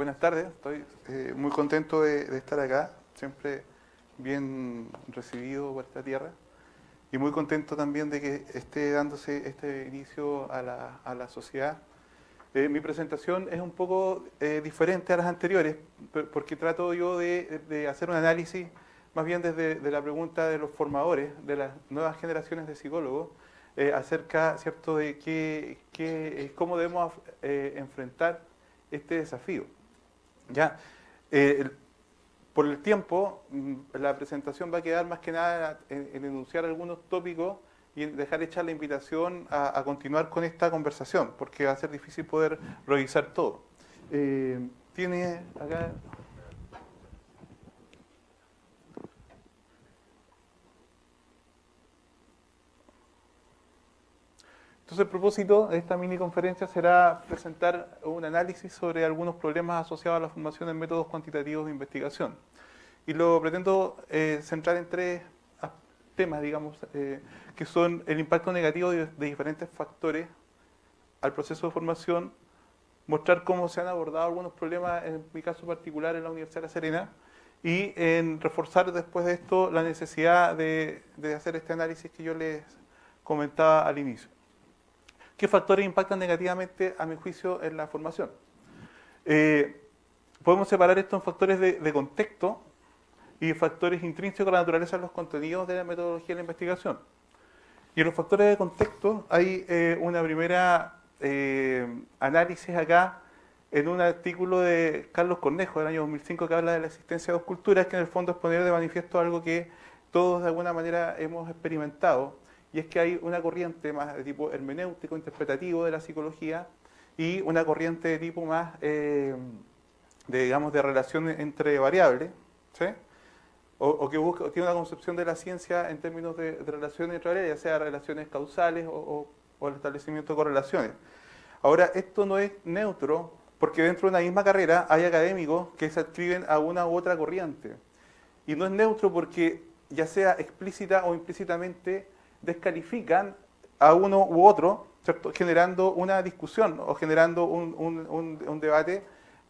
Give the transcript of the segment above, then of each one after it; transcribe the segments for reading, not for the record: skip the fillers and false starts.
Buenas tardes, estoy muy contento de estar acá, siempre bien recibido por esta tierra y muy contento también de que esté dándose este inicio a la sociedad. Mi presentación es un poco diferente a las anteriores porque trato yo de hacer un análisis más bien desde de la pregunta de los formadores, de las nuevas generaciones de psicólogos, acerca, ¿cierto?, de cómo debemos enfrentar este desafío. Ya, por el tiempo, la presentación va a quedar más que nada en enunciar algunos tópicos y en dejar hecha la invitación a continuar con esta conversación, porque va a ser difícil poder revisar todo. Tiene acá... Entonces, el propósito de esta mini conferencia será presentar un análisis sobre algunos problemas asociados a la formación en métodos cuantitativos de investigación. Y lo pretendo centrar en tres temas, digamos, que son el impacto negativo de diferentes factores al proceso de formación, mostrar cómo se han abordado algunos problemas, en mi caso particular en la Universidad de La Serena, y en reforzar después de esto la necesidad de hacer este análisis que yo les comentaba al inicio. ¿Qué factores impactan negativamente, a mi juicio, en la formación? Podemos separar esto en factores de contexto y factores intrínsecos a la naturaleza de los contenidos de la metodología de la investigación. Y en los factores de contexto hay una primera análisis acá en un artículo de Carlos Cornejo del año 2005 que habla de la existencia de dos culturas, que en el fondo es poner de manifiesto algo que todos de alguna manera hemos experimentado, y es que hay una corriente más de tipo hermenéutico, interpretativo de la psicología y una corriente de tipo más, digamos, de relación entre variables, ¿sí? O que tiene una concepción de la ciencia en términos de relaciones entre variables, ya sea relaciones causales o el establecimiento de correlaciones. Ahora, esto no es neutro porque dentro de una misma carrera hay académicos que se adscriben a una u otra corriente. Y no es neutro porque, ya sea explícita o implícitamente, descalifican a uno u otro, ¿cierto?, generando una discusión o generando un debate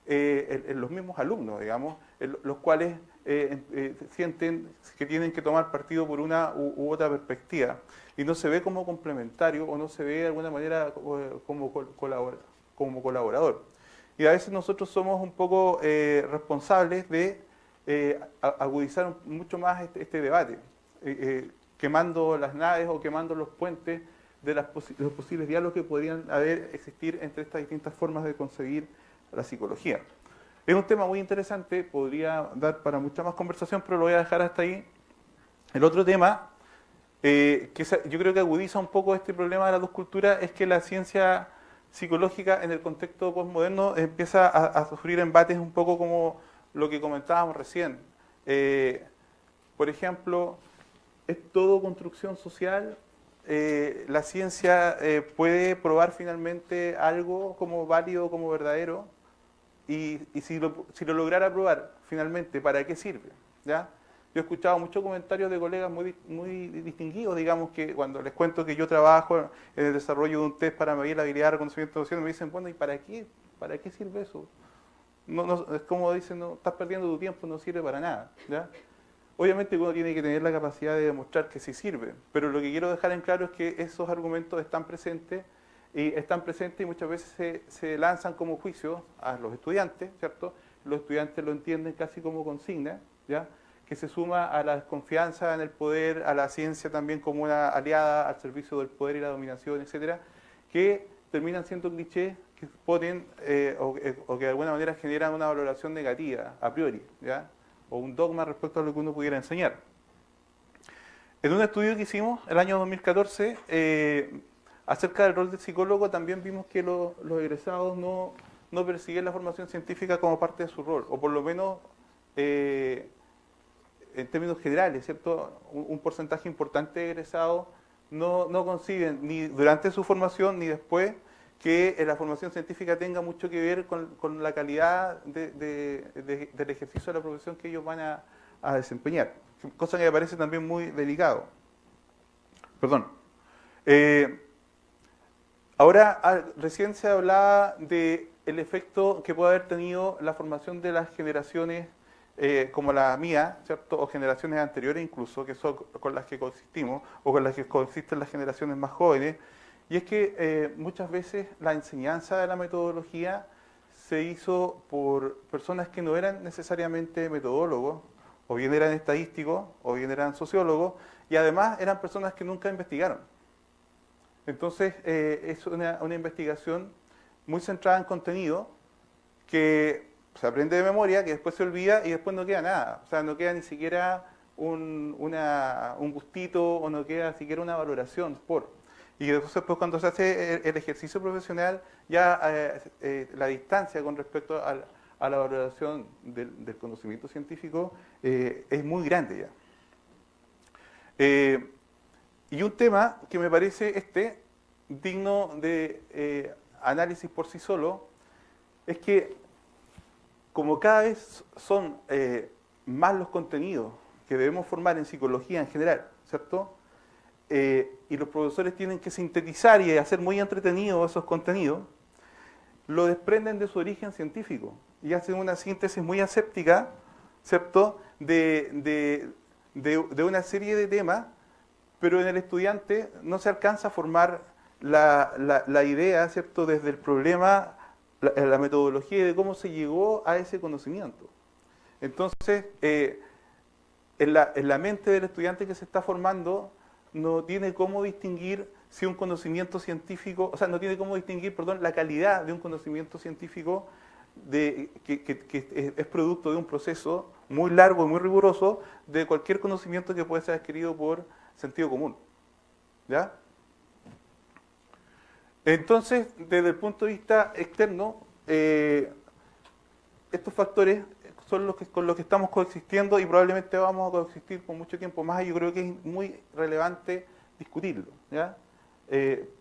en los mismos alumnos, digamos, los cuales sienten que tienen que tomar partido por una u otra perspectiva. Y no se ve como complementario o no se ve de alguna manera como colaborador. Y a veces nosotros somos un poco responsables de agudizar mucho más este debate. Quemando las naves o quemando los puentes de los posibles diálogos que podrían existir entre estas distintas formas de concebir la psicología. Es un tema muy interesante, podría dar para mucha más conversación, pero lo voy a dejar hasta ahí. El otro tema, que yo creo que agudiza un poco este problema de las dos culturas, es que la ciencia psicológica en el contexto postmoderno empieza a sufrir embates un poco como lo que comentábamos recién. Por ejemplo, ¿es todo construcción social? ¿La ciencia puede probar finalmente algo como válido, como verdadero? Y si lo lograra probar finalmente, ¿para qué sirve? ¿Ya? Yo he escuchado muchos comentarios de colegas muy distinguidos, digamos, que cuando les cuento que yo trabajo en el desarrollo de un test para medir la habilidad de reconocimiento de emociones, me dicen, bueno, ¿y para qué? ¿Para qué sirve eso? Es como dicen, no, estás perdiendo tu tiempo, no sirve para nada. ¿Ya? Obviamente uno tiene que tener la capacidad de demostrar que sí sirve, pero lo que quiero dejar en claro es que esos argumentos están presentes y muchas veces se lanzan como juicio a los estudiantes, ¿cierto? Los estudiantes lo entienden casi como consigna, ¿ya? Que se suma a la desconfianza en el poder, a la ciencia también como una aliada al servicio del poder y la dominación, etcétera, que terminan siendo clichés que ponen o que de alguna manera generan una valoración negativa a priori, ¿ya? O un dogma respecto a lo que uno pudiera enseñar. En un estudio que hicimos el año 2014 acerca del rol del psicólogo, también vimos que los egresados no persiguen la formación científica como parte de su rol, o por lo menos en términos generales, ¿cierto? Un porcentaje importante de egresados no conciben ni durante su formación ni después que la formación científica tenga mucho que ver con la calidad del ejercicio de la profesión que ellos van a desempeñar, cosa que me parece también muy delicado. Perdón. Ahora, recién se hablaba de el efecto que puede haber tenido la formación de las generaciones como la mía, ¿cierto? O generaciones anteriores incluso, que son con las que coexistimos, o con las que coexisten las generaciones más jóvenes, y es que muchas veces la enseñanza de la metodología se hizo por personas que no eran necesariamente metodólogos, o bien eran estadísticos, o bien eran sociólogos, y además eran personas que nunca investigaron. Entonces, es una investigación muy centrada en contenido que se aprende de memoria, que después se olvida y después no queda nada. O sea, no queda ni siquiera un gustito o no queda siquiera una valoración por. Y después pues, cuando se hace el ejercicio profesional, ya la distancia con respecto a la valoración del conocimiento científico es muy grande ya. Y un tema que me parece digno de análisis por sí solo, es que como cada vez son más los contenidos que debemos formar en psicología en general, ¿cierto? Y los profesores tienen que sintetizar y hacer muy entretenidos esos contenidos, lo desprenden de su origen científico y hacen una síntesis muy aséptica, ¿cierto? De una serie de temas, pero en el estudiante no se alcanza a formar la idea, ¿cierto? Desde el problema, la metodología y de cómo se llegó a ese conocimiento. Entonces, en la mente del estudiante que se está formando, no tiene cómo distinguir si un conocimiento científico, o sea, no tiene cómo distinguir, perdón, la calidad de un conocimiento científico que es producto de un proceso muy largo y muy riguroso de cualquier conocimiento que puede ser adquirido por sentido común. ¿Ya? Entonces, desde el punto de vista externo, estos factores son con los que estamos coexistiendo y probablemente vamos a coexistir por mucho tiempo más, y yo creo que es muy relevante discutirlo, ¿ya?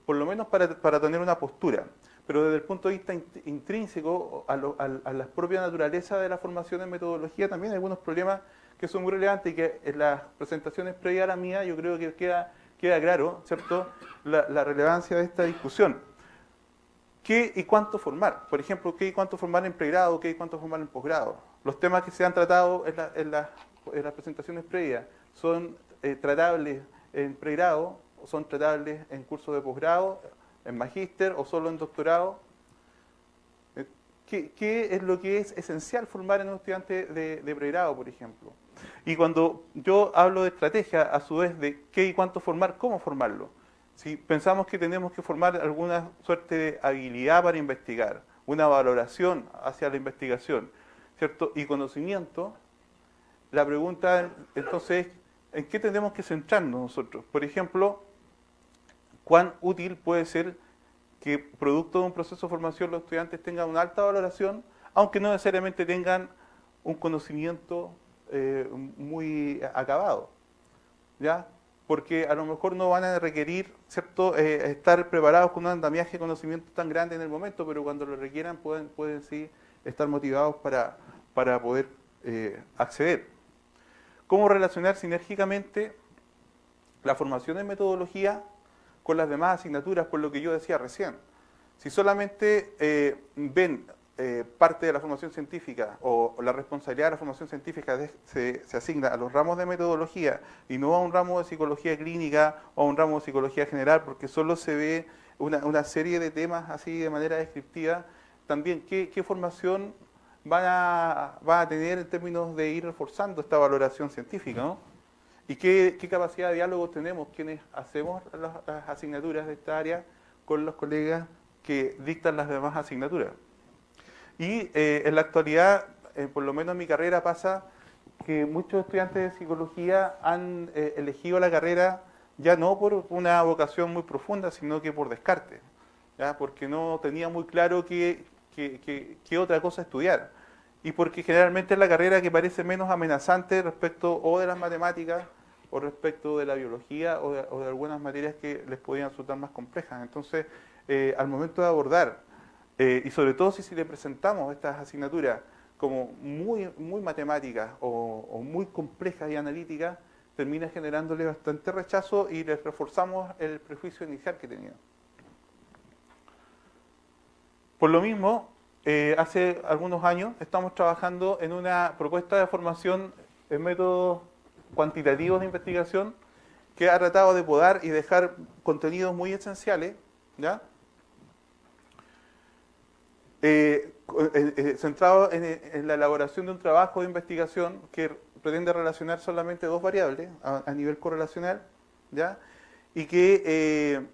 Por lo menos para tener una postura. Pero desde el punto de vista intrínseco a la propia naturaleza de la formación en metodología, también hay algunos problemas que son muy relevantes y que en las presentaciones previas a la mía yo creo que queda claro, ¿cierto?, la relevancia de esta discusión. ¿Qué y cuánto formar? Por ejemplo, ¿qué y cuánto formar en pregrado? ¿Qué y cuánto formar en posgrado? Los temas que se han tratado en las presentaciones previas son tratables en pregrado, o son tratables en cursos de posgrado, en magíster o solo en doctorado. ¿Qué es lo que es esencial formar en un estudiante de pregrado, por ejemplo? Y cuando yo hablo de estrategia, a su vez, de qué y cuánto formar, ¿cómo formarlo? Si pensamos que tenemos que formar alguna suerte de habilidad para investigar, una valoración hacia la investigación, ¿cierto?, y conocimiento, la pregunta entonces es, ¿en qué tenemos que centrarnos nosotros? Por ejemplo, ¿cuán útil puede ser que producto de un proceso de formación los estudiantes tengan una alta valoración, aunque no necesariamente tengan un conocimiento muy acabado? ¿Ya? Porque a lo mejor no van a requerir, ¿cierto?, estar preparados con un andamiaje de conocimiento tan grande en el momento, pero cuando lo requieran pueden sí estar motivados para poder acceder. ¿Cómo relacionar sinérgicamente la formación en metodología con las demás asignaturas, por lo que yo decía recién? Si solamente ven parte de la formación científica o la responsabilidad de la formación científica se asigna a los ramos de metodología y no a un ramo de psicología clínica o a un ramo de psicología general, porque solo se ve una serie de temas así de manera descriptiva, también qué formación van a tener en términos de ir reforzando esta valoración científica, ¿no? Y qué capacidad de diálogo tenemos quienes hacemos las asignaturas de esta área con los colegas que dictan las demás asignaturas. Y en la actualidad, por lo menos en mi carrera, pasa que muchos estudiantes de psicología han elegido la carrera ya no por una vocación muy profunda, sino que por descarte, ¿ya? Porque no tenía muy claro qué otra cosa estudiar. Y porque generalmente es la carrera que parece menos amenazante respecto o de las matemáticas o respecto de la biología o de algunas materias que les podían resultar más complejas. Entonces, al momento de abordar, y sobre todo si le presentamos estas asignaturas como muy matemáticas o muy complejas y analíticas, termina generándole bastante rechazo y les reforzamos el prejuicio inicial que tenían. Por lo mismo, hace algunos años estamos trabajando en una propuesta de formación en métodos cuantitativos de investigación que ha tratado de podar y dejar contenidos muy esenciales, ¿ya? Centrado en la elaboración de un trabajo de investigación que pretende relacionar solamente dos variables a nivel correlacional, ¿ya? Y que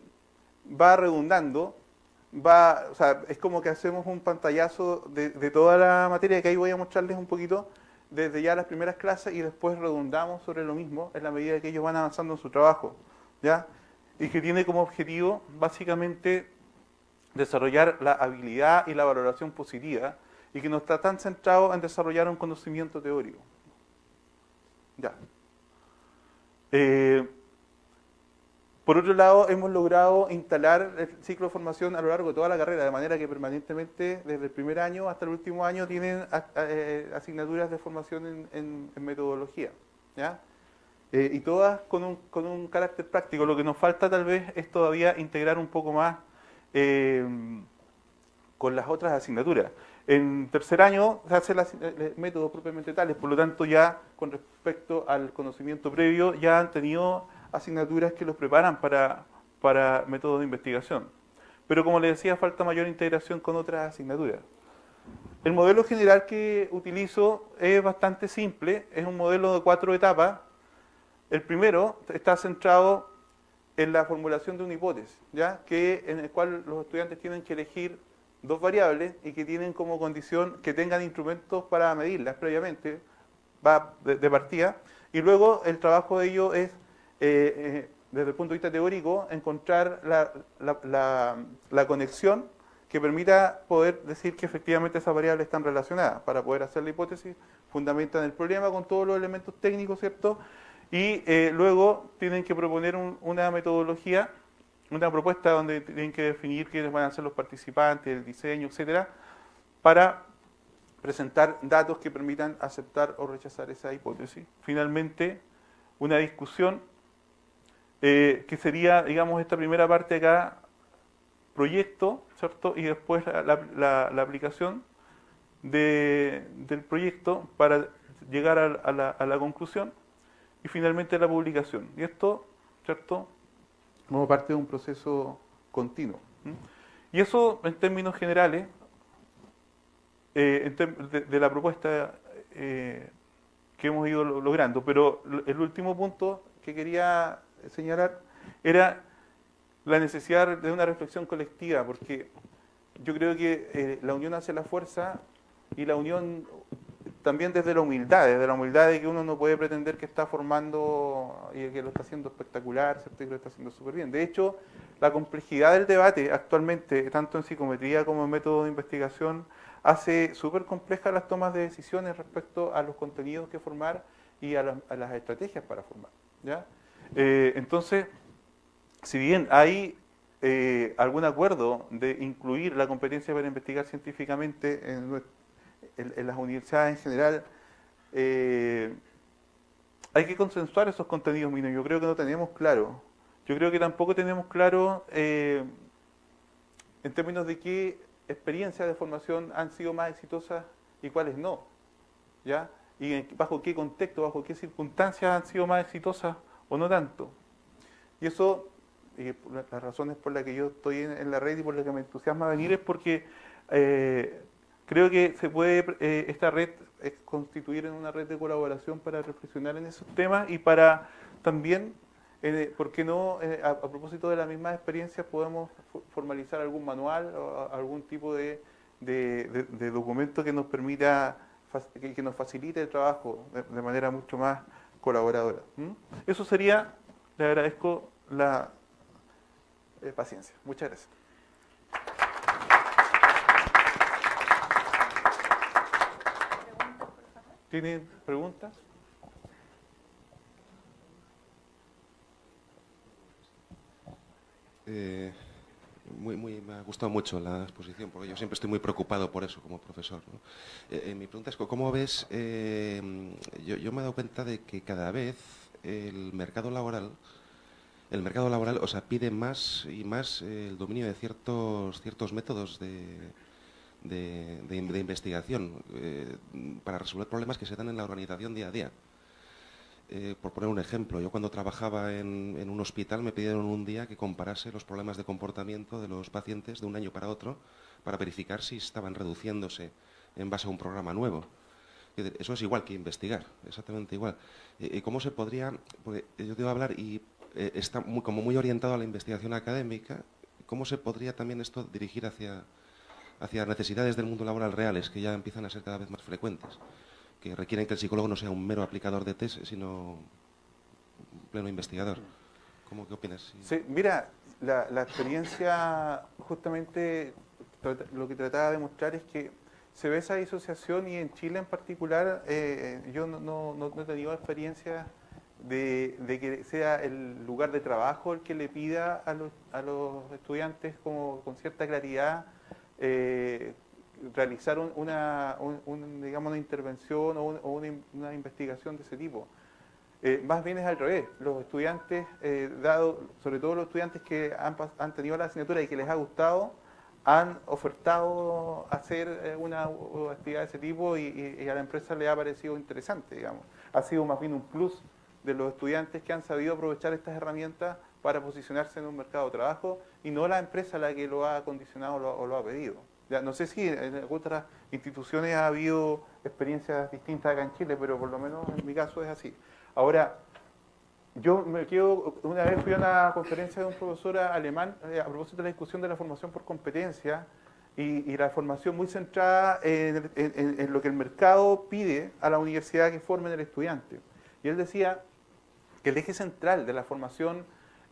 va redundando, o sea, es como que hacemos un pantallazo de toda la materia, que ahí voy a mostrarles un poquito desde ya las primeras clases, y después redundamos sobre lo mismo en la medida que ellos van avanzando en su trabajo, ¿ya? Y que tiene como objetivo básicamente desarrollar la habilidad y la valoración positiva, y que no está tan centrado en desarrollar un conocimiento teórico. Ya. Por otro lado, hemos logrado instalar el ciclo de formación a lo largo de toda la carrera, de manera que permanentemente, desde el primer año hasta el último año, tienen asignaturas de formación en metodología, ¿ya? Y todas con un carácter práctico. Lo que nos falta tal vez es todavía integrar un poco más con las otras asignaturas. En tercer año se hacen los métodos propiamente tales, por lo tanto ya con respecto al conocimiento previo ya han tenido asignaturas que los preparan para métodos de investigación. Pero como les decía, falta mayor integración con otras asignaturas. El modelo general que utilizo es bastante simple, es un modelo de 4 etapas. El primero está centrado en la formulación de una hipótesis, ¿ya? En el cual los estudiantes tienen que elegir dos variables y que tienen como condición que tengan instrumentos para medirlas previamente, va de partida, y luego el trabajo de ello es, desde el punto de vista teórico, encontrar la conexión que permita poder decir que efectivamente esas variables están relacionadas. Para poder hacer la hipótesis, fundamentan el problema con todos los elementos técnicos, ¿cierto? Y luego tienen que proponer una metodología, una propuesta donde tienen que definir quiénes van a ser los participantes, el diseño, etcétera, para presentar datos que permitan aceptar o rechazar esa hipótesis. Finalmente, una discusión que sería, digamos, esta primera parte acá, proyecto, ¿cierto? Y después la aplicación del proyecto para llegar a la conclusión, y finalmente la publicación. Y esto, ¿cierto?, como parte de un proceso continuo. Y eso, en términos generales, de la propuesta que hemos ido logrando. Pero el último punto que quería señalar era la necesidad de una reflexión colectiva, porque yo creo que la unión hace la fuerza, y la unión también desde la humildad de que uno no puede pretender que está formando y que lo está haciendo espectacular, ¿cierto? Y que lo está haciendo súper bien. De hecho, la complejidad del debate actualmente, tanto en psicometría como en métodos de investigación, hace súper complejas las tomas de decisiones respecto a los contenidos que formar y a las estrategias para formar, ¿ya? Entonces, si bien hay algún acuerdo de incluir la competencia para investigar científicamente en las universidades en general, hay que consensuar esos contenidos mínimos. Yo creo que no tenemos claro. Yo creo que tampoco tenemos claro en términos de qué experiencias de formación han sido más exitosas y cuáles no, ¿ya? Y bajo qué contexto, bajo qué circunstancias han sido más exitosas o no tanto. Y eso, las razones por las que yo estoy en la red y por las que me entusiasma venir, es porque creo que se puede esta red constituir en una red de colaboración para reflexionar en esos temas, y para también, ¿por qué no? A propósito de las mismas experiencias, podemos formalizar algún manual o algún tipo de documento que nos permita, que nos facilite el trabajo de manera mucho más colaboradora. Eso sería. Le agradezco la paciencia. Muchas gracias. ¿Tienen preguntas? Me ha gustado mucho la exposición, porque yo siempre estoy muy preocupado por eso como profesor, ¿no? Mi pregunta es, ¿cómo ves? Yo me he dado cuenta de que cada vez el mercado laboral, o sea, pide más y más el dominio de ciertos métodos de de investigación para resolver problemas que se dan en la organización día a día. Por poner un ejemplo, yo cuando trabajaba en un hospital me pidieron un día que comparase los problemas de comportamiento de los pacientes de un año para otro para verificar si estaban reduciéndose en base a un programa nuevo. Eso es igual que investigar, exactamente igual. ¿Cómo se podría...? Porque yo te iba a hablar y está como muy orientado a la investigación académica. ¿Cómo se podría también esto dirigir hacia necesidades del mundo laboral reales que ya empiezan a ser cada vez más frecuentes, que requieren que el psicólogo no sea un mero aplicador de test, sino un pleno investigador? ¿Qué opinas? Sí, mira, la experiencia, justamente lo que trataba de mostrar es que se ve esa disociación, y en Chile en particular yo no he tenido experiencia de que sea el lugar de trabajo el que le pida a los estudiantes con cierta claridad realizar digamos, una intervención o una investigación de ese tipo. Más bien es al revés. Los estudiantes, sobre todo los estudiantes que han tenido la asignatura y que les ha gustado, han ofertado hacer una actividad de ese tipo y a la empresa le ha parecido interesante, digamos. Ha sido más bien un plus de los estudiantes que han sabido aprovechar estas herramientas para posicionarse en un mercado de trabajo, y no la empresa la que lo ha condicionado o lo ha pedido. Ya, no sé si en otras instituciones ha habido experiencias distintas acá en Chile, pero por lo menos en mi caso es así. Ahora, una vez fui a una conferencia de un profesor alemán a propósito de la discusión de la formación por competencia y la formación muy centrada en lo que el mercado pide a la universidad que formen el estudiante. Y él decía que el eje central de la formación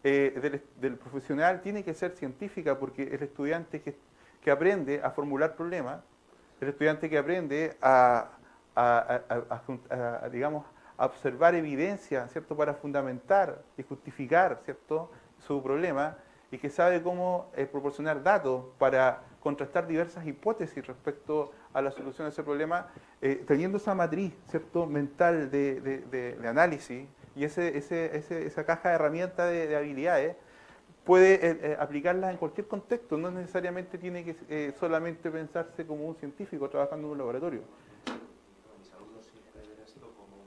del profesional tiene que ser científica, porque el estudiante que aprende a formular problemas, el estudiante que aprende digamos, a observar evidencia, ¿cierto?, para fundamentar y justificar, ¿cierto?, su problema, y que sabe cómo proporcionar datos para contrastar diversas hipótesis respecto a la solución de ese problema, teniendo esa matriz, ¿cierto?, mental de análisis y esa caja de herramientas de habilidades, puede aplicarlas en cualquier contexto. No necesariamente tiene que solamente pensarse como un científico trabajando en un laboratorio. Mis alumnos siempre ven esto como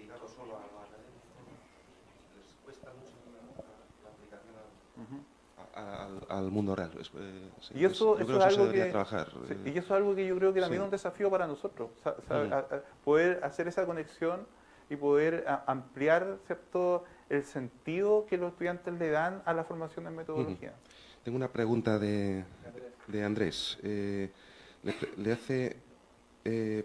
ligado solo a lo académico. Les cuesta mucho la aplicación al mundo real. Y eso es algo que trabajar. Y eso es algo que yo creo que también es un desafío para nosotros, poder hacer esa conexión y poder ampliar, ¿cierto?, el sentido que los estudiantes le dan a la formación en metodología. Tengo una pregunta de Andrés. Le hace...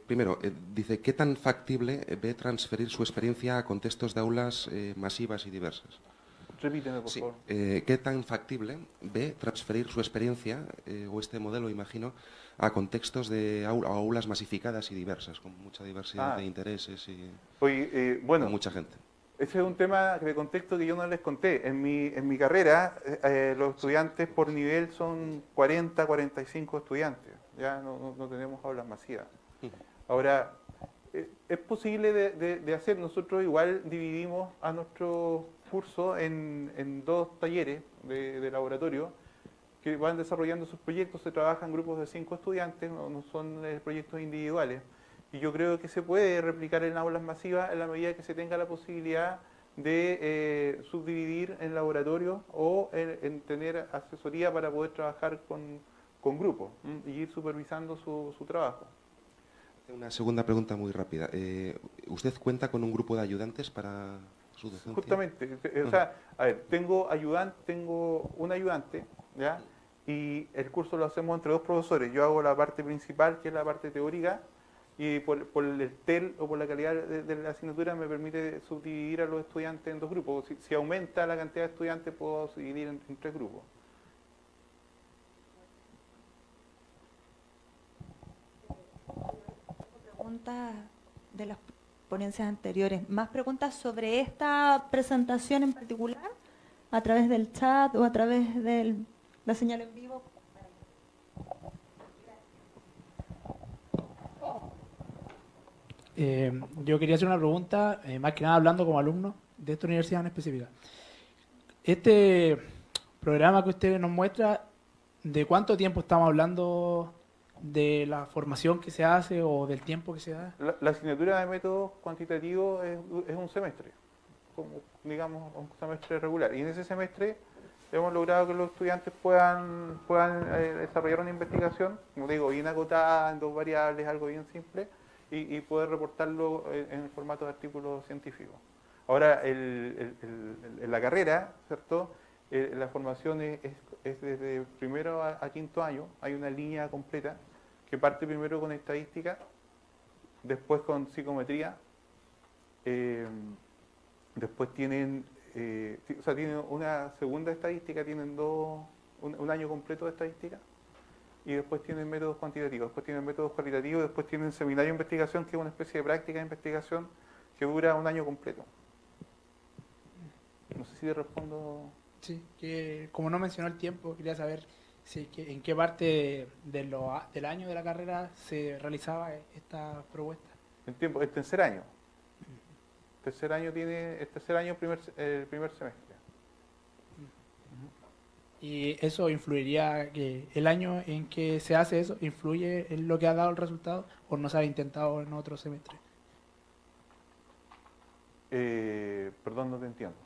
primero, dice, ¿qué tan factible ve transferir su experiencia a contextos de aulas masivas y diversas? Repíteme, por favor. ¿Qué tan factible ve transferir su experiencia, o este modelo, imagino, a contextos de aulas masificadas y diversas, con mucha diversidad de intereses y bueno, con mucha gente? Ese es un tema de contexto que yo no les conté. En mi carrera, los estudiantes por nivel son 40, 45 estudiantes. Ya no tenemos aulas masivas. Ahora, es posible de hacer. Nosotros igual dividimos a nuestro curso en dos talleres de laboratorio que van desarrollando sus proyectos. Se trabajan en grupos de 5 estudiantes, no son proyectos individuales. Y yo creo que se puede replicar en aulas masivas en la medida que se tenga la posibilidad de subdividir en laboratorios o en tener asesoría para poder trabajar con grupos y ir supervisando su trabajo. Una segunda pregunta muy rápida. ¿Usted cuenta con un grupo de ayudantes para su docencia? Justamente. O sea, a ver, tengo un ayudante, ¿ya? Y el curso lo hacemos entre 2 profesores. Yo hago la parte principal, que es la parte teórica, y por el TEL o por la calidad de la asignatura me permite subdividir a los estudiantes en 2 grupos. Si aumenta la cantidad de estudiantes, puedo dividir en 3 grupos. Preguntas de las ponencias anteriores. ¿Más preguntas sobre esta presentación en particular? ¿A través del chat o a través de la señal en vivo? Yo quería hacer una pregunta, más que nada hablando como alumno de esta universidad en específica. Este programa que usted nos muestra, ¿de cuánto tiempo estamos hablando de la formación que se hace o del tiempo que se da? La asignatura de métodos cuantitativos es un semestre, como digamos un semestre regular. Y en ese semestre hemos logrado que los estudiantes puedan desarrollar una investigación, como digo, bien acotada en 2 variables, algo bien simple, y poder reportarlo en el formato de artículo científico. Ahora, en la carrera, ¿cierto? La formación es desde primero a quinto año, hay una línea completa que parte primero con estadística, después con psicometría, después tienen una segunda estadística, tienen un año completo de estadística, y después tienen métodos cuantitativos, después tienen métodos cualitativos, después tienen seminario de investigación, que es una especie de práctica de investigación que dura un año completo. No sé si te respondo. Sí, que como no mencionó el tiempo, quería saber en qué parte del año de la carrera se realizaba esta propuesta. El tiempo, el tercer año. El tercer año, el primer semestre. ¿Y eso influiría, que el año en que se hace eso, influye en lo que ha dado el resultado o no se ha intentado en otro semestre? Perdón, no te entiendo.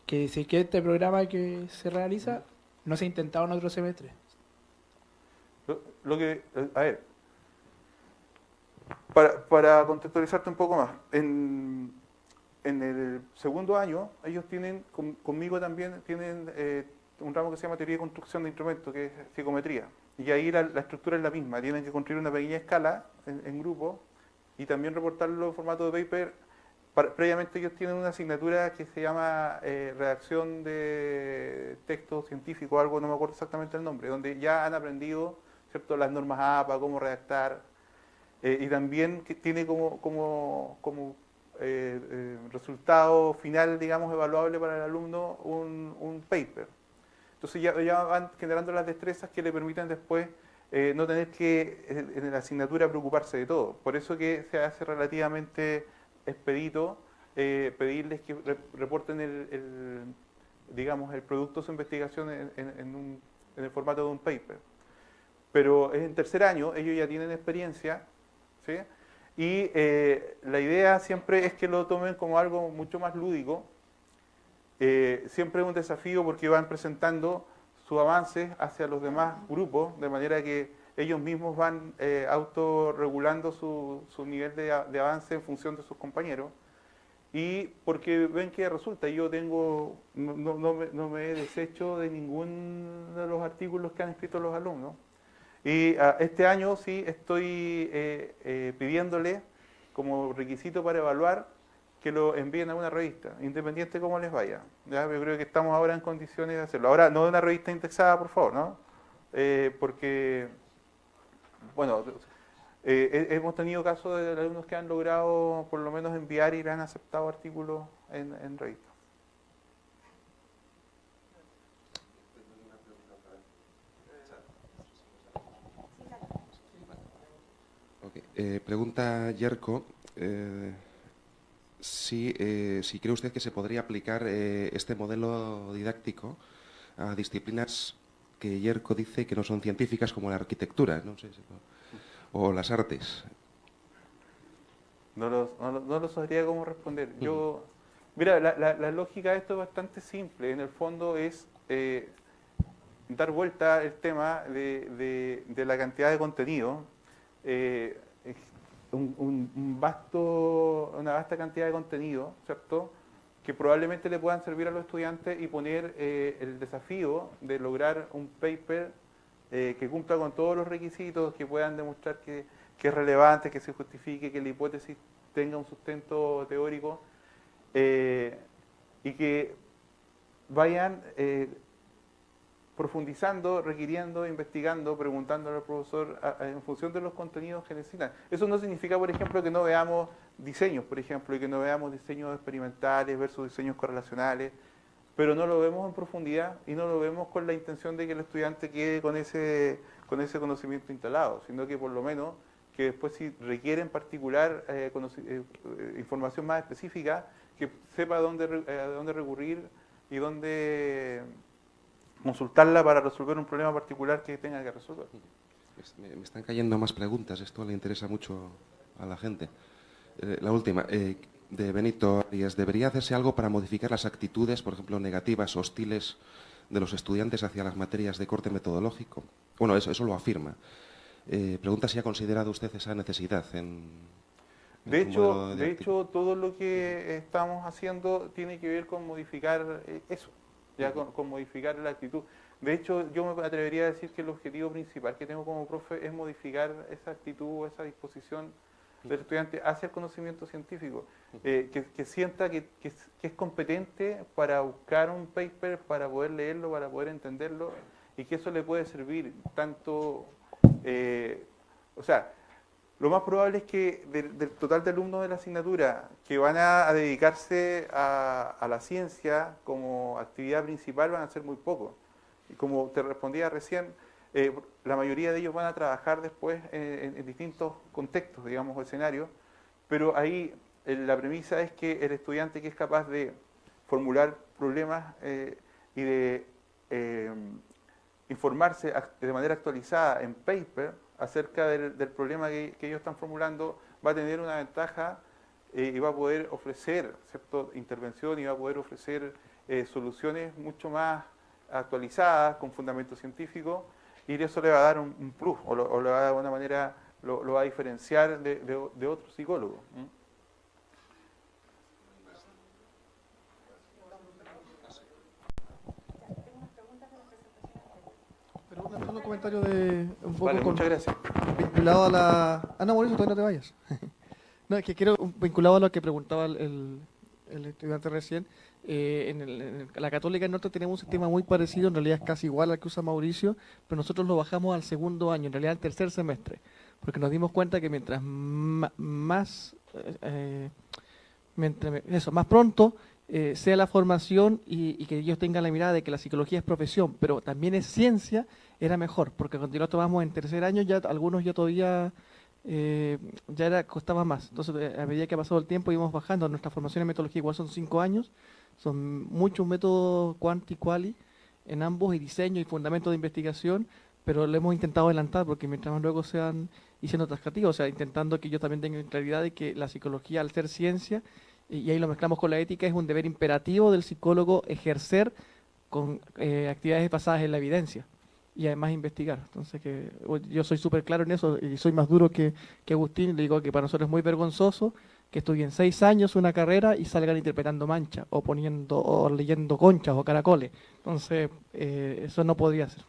Que si que este programa que se realiza no se ha intentado en otro semestre. A ver, para contextualizarte un poco más, en el segundo año, ellos tienen, conmigo también, tienen un ramo que se llama Teoría y Construcción de Instrumentos, que es psicometría. Y ahí la estructura es la misma, tienen que construir una pequeña escala en grupo y también reportarlo en formato de paper. Previamente ellos tienen una asignatura que se llama redacción de texto científico, algo, no me acuerdo exactamente el nombre, donde ya han aprendido, ¿cierto?, las normas APA, cómo redactar, y también que tiene como resultado final, digamos, evaluable para el alumno un paper. Entonces ya van generando las destrezas que le permitan después no tener que en la asignatura preocuparse de todo. Por eso que se hace relativamente expedito pedirles que reporten digamos, el producto de su investigación en el formato de un paper. Pero en tercer año ellos ya tienen experiencia, ¿sí? Y la idea siempre es que lo tomen como algo mucho más lúdico. Siempre es un desafío porque van presentando sus avances hacia los demás grupos, de manera que ellos mismos van autorregulando su nivel de avance en función de sus compañeros. Y porque ven que resulta, yo no me he deshecho de ninguno de los artículos que han escrito los alumnos. Y este año sí estoy pidiéndole como requisito para evaluar que lo envíen a una revista, independiente de cómo les vaya. ¿Ya? Yo creo que estamos ahora en condiciones de hacerlo. Ahora, no de una revista indexada, por favor, ¿no? Porque, bueno, hemos tenido casos de alumnos que han logrado por lo menos enviar y le han aceptado artículos en revistas. Okay. Pregunta Yerko, si cree usted que se podría aplicar este modelo didáctico a disciplinas que Yerko dice que no son científicas, como la arquitectura, no sé, o las artes. No lo sabría cómo responder. Mira, la lógica de esto es bastante simple. En el fondo es dar vuelta el tema de la cantidad de contenido. Una vasta cantidad de contenido, ¿cierto?, que probablemente le puedan servir a los estudiantes y poner el desafío de lograr un paper que cumpla con todos los requisitos, que puedan demostrar que es relevante, que se justifique, que la hipótesis tenga un sustento teórico, y que vayan profundizando, requiriendo, investigando, preguntándole al profesor en función de los contenidos que necesitan. Eso no significa, por ejemplo, que no veamos diseños, por ejemplo, y que no veamos diseños experimentales versus diseños correlacionales, pero no lo vemos en profundidad y no lo vemos con la intención de que el estudiante quede con ese conocimiento instalado, sino que por lo menos que después, si requiere en particular información más específica, que sepa a dónde recurrir y dónde consultarla para resolver un problema particular que tenga que resolver. Me están cayendo más preguntas, esto le interesa mucho a la gente. La última, de Benito Arias, ¿debería hacerse algo para modificar las actitudes, por ejemplo, negativas, hostiles, de los estudiantes hacia las materias de corte metodológico? Bueno, eso lo afirma. Pregunta si ha considerado usted esa necesidad De hecho, todo lo que estamos haciendo tiene que ver con modificar eso, ya con modificar la actitud. De hecho, yo me atrevería a decir que el objetivo principal que tengo como profe es modificar esa actitud, esa disposición del estudiante hacia el conocimiento científico, que sienta que es competente para buscar un paper, para poder leerlo, para poder entenderlo, y que eso le puede servir tanto, o sea, lo más probable es que del total de alumnos de la asignatura que van a dedicarse a la ciencia como actividad principal van a ser muy pocos. Y como te respondía recién, la mayoría de ellos van a trabajar después en distintos contextos, digamos, o escenarios, pero ahí la premisa es que el estudiante que es capaz de formular problemas y de informarse de manera actualizada en paper acerca del problema que ellos están formulando, va a tener una ventaja y va a poder ofrecer, ¿cierto?, intervención, y va a poder ofrecer soluciones mucho más actualizadas, con fundamento científico, y eso le va a dar un plus, o le va a, de alguna manera, lo va a diferenciar de otro psicólogo. Pero un comentario de un poco Vale, muchas gracias. vinculado a la... Ah, no, Mauricio, todavía no te vayas. No, es que quiero, vinculado a lo que preguntaba el estudiante recién, en la Católica del Norte tenemos un sistema muy parecido, en realidad es casi igual al que usa Mauricio, pero nosotros lo bajamos al segundo año, en realidad al tercer semestre, porque nos dimos cuenta que mientras más pronto sea la formación y que ellos tengan la mirada de que la psicología es profesión, pero también es ciencia, era mejor, porque cuando lo tomamos en tercer año, ya algunos ya todavía costaba más. Entonces, a medida que ha pasado el tiempo, íbamos bajando. Nuestra formación en metodología igual son 5 años, son muchos métodos quanti quali en ambos, y diseño y fundamento de investigación, pero lo hemos intentado adelantar porque mientras más luego sean siendo atractivos, o sea, intentando que yo también tenga claridad de que la psicología, al ser ciencia, y ahí lo mezclamos con la ética, es un deber imperativo del psicólogo ejercer con actividades basadas en la evidencia y además investigar. Entonces, que yo soy súper claro en eso y soy más duro que Agustín. Le digo que para nosotros es muy vergonzoso que estudien 6 años una carrera y salgan interpretando mancha o poniendo o leyendo conchas o caracoles. Entonces, eso no podría ser.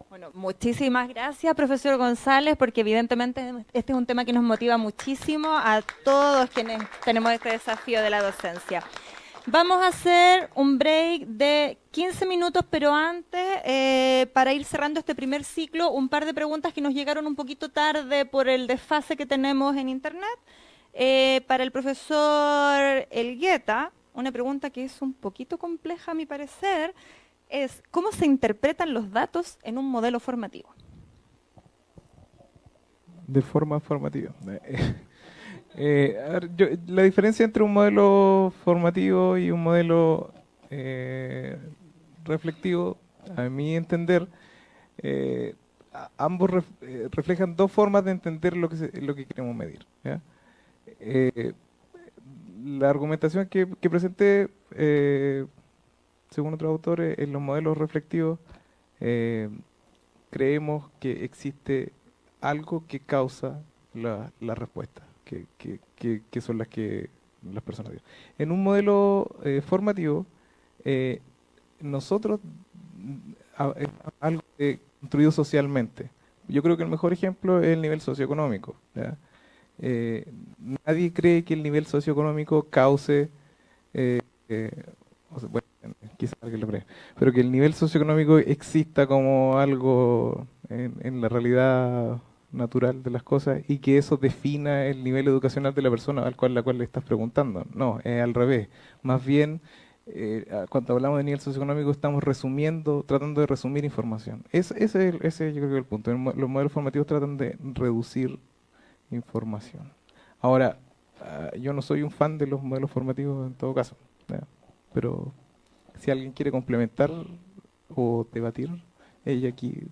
Bueno, muchísimas gracias, profesor González, porque evidentemente este es un tema que nos motiva muchísimo a todos quienes tenemos este desafío de la docencia. Vamos a hacer un break de 15 minutos, pero antes, para ir cerrando este primer ciclo, un par de preguntas que nos llegaron un poquito tarde por el desfase que tenemos en Internet. Para el profesor Elgueta, una pregunta que es un poquito compleja a mi parecer, es ¿cómo se interpretan los datos en un modelo formativo? De forma formativa. La diferencia entre un modelo formativo y un modelo reflectivo, a mi entender, ambos reflejan dos formas de entender lo que queremos medir, ¿ya? La argumentación que presenté, según otros autores, en los modelos reflectivos, creemos que existe algo que causa la respuesta, que son las que las personas digan. En un modelo formativo, nosotros, algo construido socialmente. Yo creo que el mejor ejemplo es el nivel socioeconómico, ¿ya? Nadie cree que el nivel socioeconómico cause... bueno, quizás alguien lo cree, pero que el nivel socioeconómico exista como algo en la realidad natural de las cosas y que eso defina el nivel educacional de la persona a la cual le estás preguntando. No, es al revés. Más bien, cuando hablamos de nivel socioeconómico estamos tratando de resumir información. Ese yo creo que es el punto. Los modelos formativos tratan de reducir información. Ahora, yo no soy un fan de los modelos formativos en todo caso. Ya. Pero si alguien quiere complementar o debatir, ella aquí